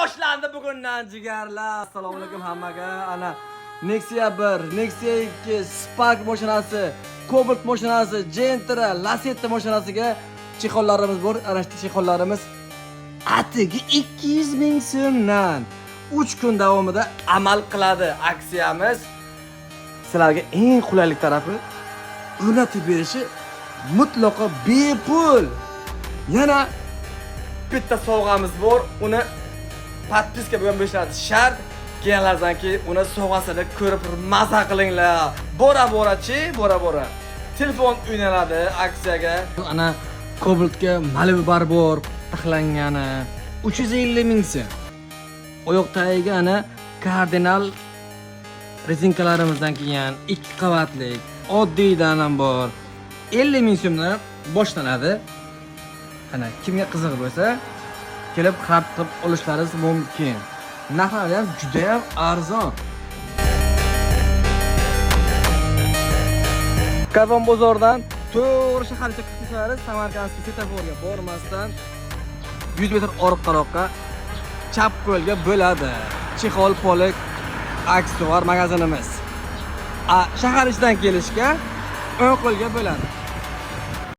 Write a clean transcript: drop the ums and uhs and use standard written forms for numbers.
boshlandi bugundan jigarlar. Assalomu alaykum hammaga. Ana Nexia 1, Nexia 2, Spark mashinasi, Cobalt mashinasi, Gentra, Lacetti mashinasiga chexollarimiz bor. Ana shu chexollarimiz atigi 200 ming so'mdan 3 kun davomida amal qiladi aksiyamiz. Sizlarga eng qulaylik tarafi o'rnatib berishi mutlaqo bepul. Yana bitta sovg'amiz bor. Uni podpiska bilan berishlari shart. Kelganlardan keyin uni sovg'asini ko'rib maza qilinglar. Bora. Telefon o'ynaladi aksiyaga. Ana Cobaltga Malibu bar bor, taxlangani 350 ming so'm. Oyoq tagiga ana Cardinal rezinkalarimizdan kelgan 2 qavatlik oddiydan ham bor. 50 ming so'mdan boshlanadi. Ana kimga qiziq bo'lsa, kelib xarid qilib olishlaringiz mumkin. Narxlari ham juda ham arzon. Karvon bozordan to'g'ri shaharcha chiqsangiz, Samarqandga svetoforga bormasdan 100 metr oriqaroqqa chap qo'lga bo'ladi. Chexol Polik aksesuar magazinimiz. Shahar ichidan kelishga o'ng qo'lga bo'ladi.